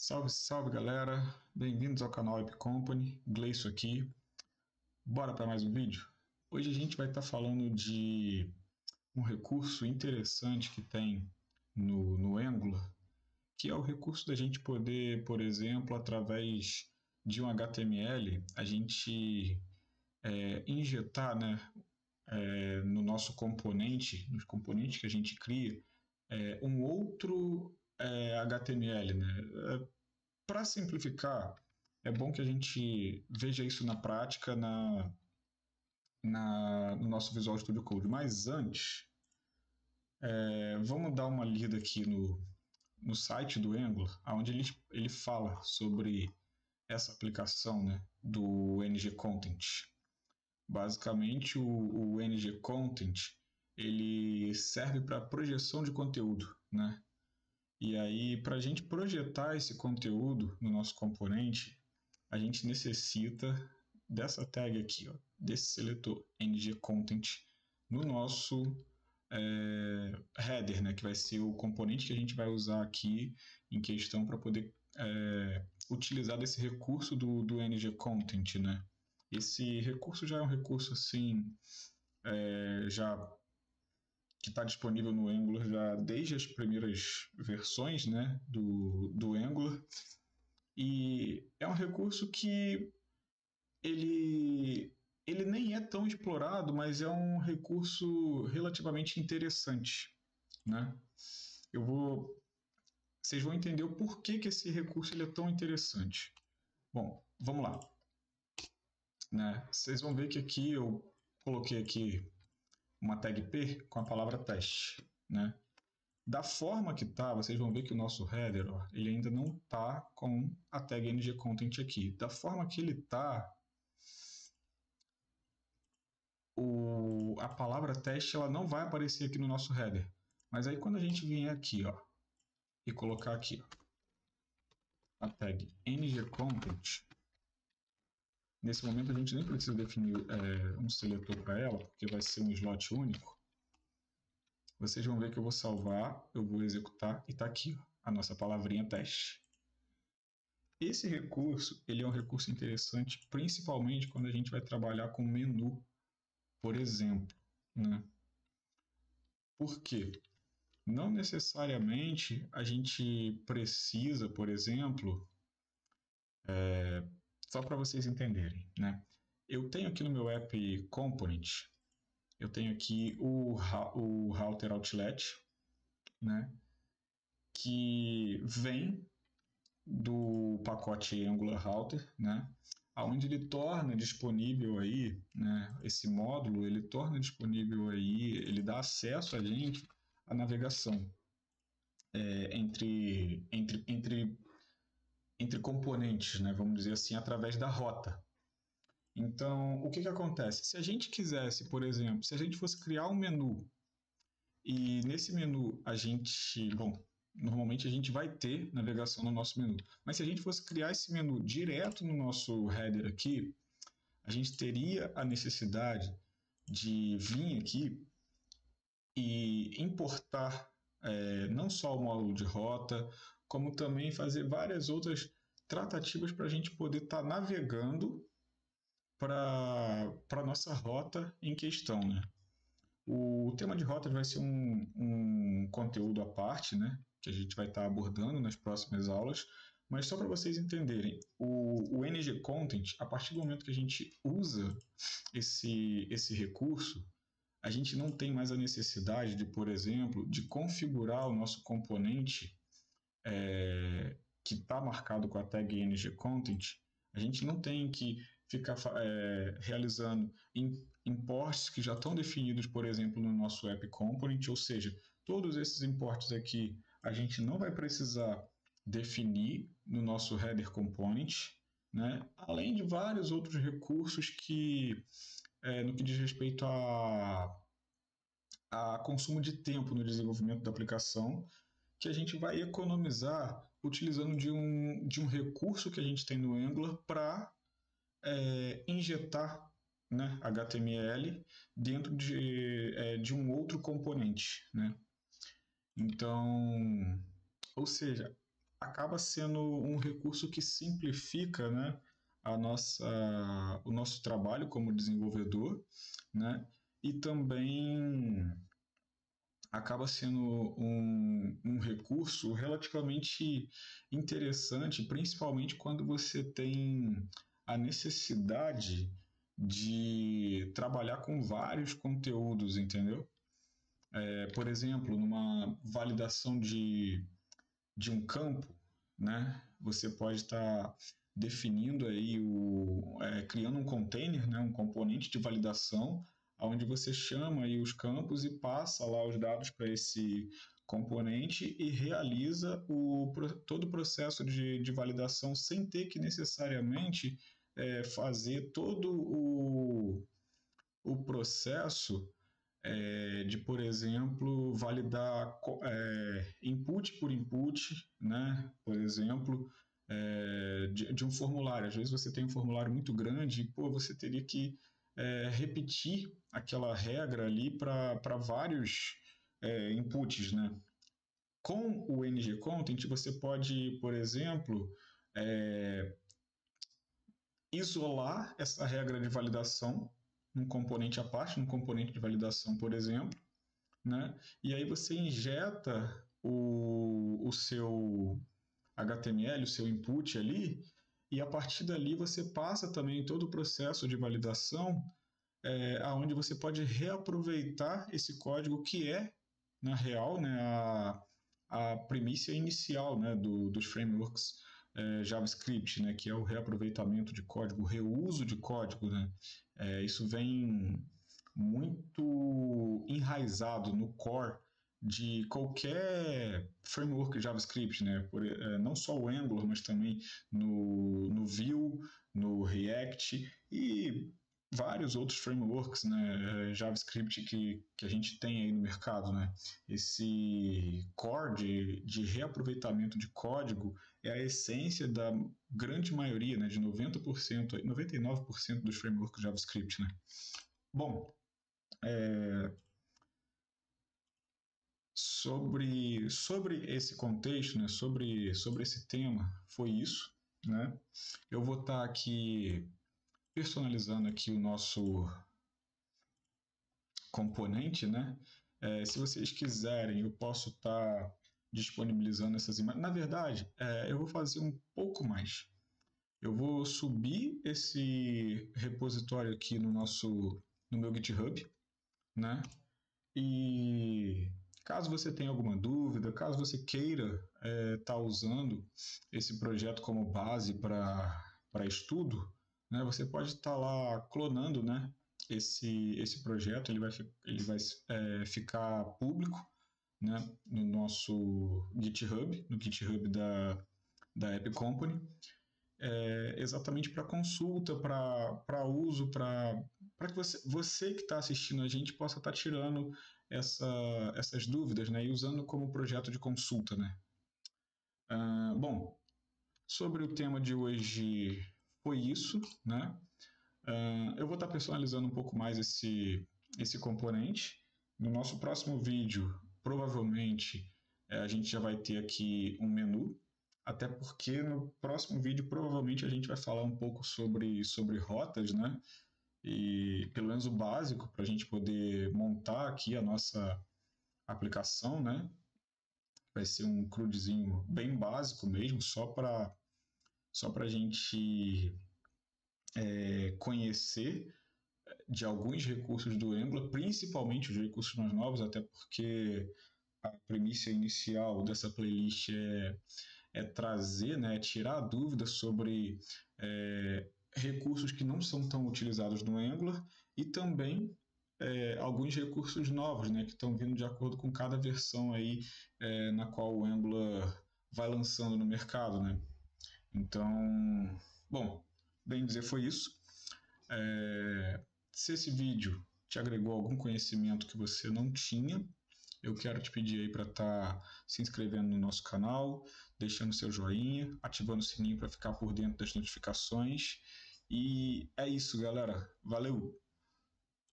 Salve, salve galera, bem-vindos ao canal Web Company, Gleison aqui. Bora para mais um vídeo? Hoje a gente vai estar falando de um recurso interessante que tem no Angular, que é o recurso da gente poder, por exemplo, através de um HTML, a gente injetar, no nosso componente, nos componentes que a gente cria, um outro HTML, né? Para simplificar, é bom que a gente veja isso na prática no nosso Visual Studio Code. Mas antes, vamos dar uma lida aqui no site do Angular, onde ele fala sobre essa aplicação, né, do NG Content. Basicamente, o NG Content ele serve para projeção de conteúdo, né? E aí, para a gente projetar esse conteúdo no nosso componente, a gente necessita dessa tag aqui, ó, desse seletor ngContent no nosso header, né, que vai ser o componente que a gente vai usar aqui em questão para poder utilizar desse recurso do ngContent, né? Esse recurso já é um recurso assim, já que está disponível no Angular já desde as primeiras versões, né, do Angular. E é um recurso que ele nem é tão explorado, mas é um recurso relativamente interessante, né? Vocês vão entender o porquê que esse recurso ele é tão interessante. Bom, vamos lá. Né? Vocês vão ver que aqui eu coloquei aqui uma tag P com a palavra teste, né? Da forma que tá, vocês vão ver que o nosso header, ó, ele ainda não tá com a tag ngContent aqui. Da forma que ele tá, a palavra teste ela não vai aparecer aqui no nosso header. Mas aí quando a gente vier aqui, ó, e colocar aqui, ó, a tag ngContent, nesse momento a gente nem precisa definir um seletor para ela, porque vai ser um slot único. Vocês vão ver que eu vou salvar, eu vou executar e está aqui, ó, a nossa palavrinha teste. Esse recurso ele é um recurso interessante, principalmente quando a gente vai trabalhar com menu, por exemplo, né? Por quê? Não necessariamente a gente precisa, por exemplo, só para vocês entenderem, né? Eu tenho aqui no meu app component, eu tenho aqui o router outlet, né? Que vem do pacote Angular Router, né? Onde ele torna disponível aí, né? Esse módulo ele torna disponível aí, ele dá acesso a gente à navegação entre componentes, né? Vamos dizer assim, através da rota. Então, o que acontece? Se a gente quisesse, por exemplo, se a gente fosse criar um menu e nesse menu a gente, bom, normalmente a gente vai ter navegação no nosso menu, mas se a gente fosse criar esse menu direto no nosso header aqui, a gente teria a necessidade de vir aqui e importar não só o módulo de rota, como também fazer várias outras tratativas para a gente poder estar navegando para a nossa rota em questão, né? O tema de rotas vai ser um conteúdo à parte, né, que a gente vai estar abordando nas próximas aulas, mas só para vocês entenderem, o NG Content, a partir do momento que a gente usa esse recurso, a gente não tem mais a necessidade de, por exemplo, de configurar o nosso componente que está marcado com a tag ngContent. A gente não tem que ficar realizando imports que já estão definidos, por exemplo, no nosso app component, ou seja, todos esses imports aqui a gente não vai precisar definir no nosso header component, né? Além de vários outros recursos que, no que diz respeito a consumo de tempo no desenvolvimento da aplicação, que a gente vai economizar utilizando de um recurso que a gente tem no Angular para injetar, né, HTML dentro de um outro componente, né? Então, ou seja, acaba sendo um recurso que simplifica, né, o nosso trabalho como desenvolvedor, né, e também acaba sendo um recurso relativamente interessante, principalmente quando você tem a necessidade de trabalhar com vários conteúdos, entendeu? Por exemplo, numa validação de um campo, né? Você pode estar definindo aí criando um container, né? Um componente de validação, onde você chama aí os campos e passa lá os dados para esse componente e realiza todo o processo de validação sem ter que necessariamente fazer todo o processo de, por exemplo, validar input por input, né? Por exemplo, de um formulário. Às vezes você tem um formulário muito grande e pô, você teria que repetir aquela regra ali para vários inputs, né? Com o ngContent, você pode, por exemplo, isolar essa regra de validação num componente à parte, num componente de validação, por exemplo, né? E aí você injeta o seu HTML, o seu input ali, e a partir dali você passa também todo o processo de validação, aonde você pode reaproveitar esse código que é, na real, né, a premissa inicial, né, dos frameworks JavaScript, né, que é o reaproveitamento de código, o reuso de código, né? Isso vem muito enraizado no core de qualquer framework JavaScript, né? Não só o Angular, mas também no Vue, no React e vários outros frameworks, né, JavaScript que a gente tem aí no mercado, né? Esse core de reaproveitamento de código é a essência da grande maioria, né, de 90%, 99% dos frameworks JavaScript, né? Bom, sobre esse contexto, né, sobre esse tema, foi isso, né? Eu vou estar aqui personalizando aqui o nosso componente, né? Se vocês quiserem, eu posso estar disponibilizando essas imagens. Na verdade, eu vou fazer um pouco mais. Eu vou subir esse repositório aqui no meu GitHub, né? E caso você tenha alguma dúvida, caso você queira estar usando esse projeto como base para estudo, né, você pode estar lá clonando, né, esse projeto, ele vai ficar público, né, no nosso GitHub, no GitHub da App Company, exatamente para consulta, para uso, para que você que está assistindo a gente possa estar tirando essas dúvidas, né, e usando como projeto de consulta, né. Bom, sobre o tema de hoje foi isso, né. Eu vou estar personalizando um pouco mais esse componente. No nosso próximo vídeo, provavelmente, a gente já vai ter aqui um menu, até porque no próximo vídeo provavelmente a gente vai falar um pouco sobre rotas, né? E pelo menos o básico para a gente poder montar aqui a nossa aplicação, né? Vai ser um CRUDzinho bem básico mesmo, só para a gente conhecer de alguns recursos do Angular, principalmente os recursos mais novos, até porque a premissa inicial dessa playlist é trazer, né, tirar dúvidas sobre recursos que não são tão utilizados no Angular e também alguns recursos novos, né, que estão vindo de acordo com cada versão aí na qual o Angular vai lançando no mercado, né? Então, bom, bem dizer, foi isso. Se esse vídeo te agregou algum conhecimento que você não tinha, eu quero te pedir aí para estar se inscrevendo no nosso canal, deixando seu joinha, ativando o sininho para ficar por dentro das notificações. E é isso, galera. Valeu!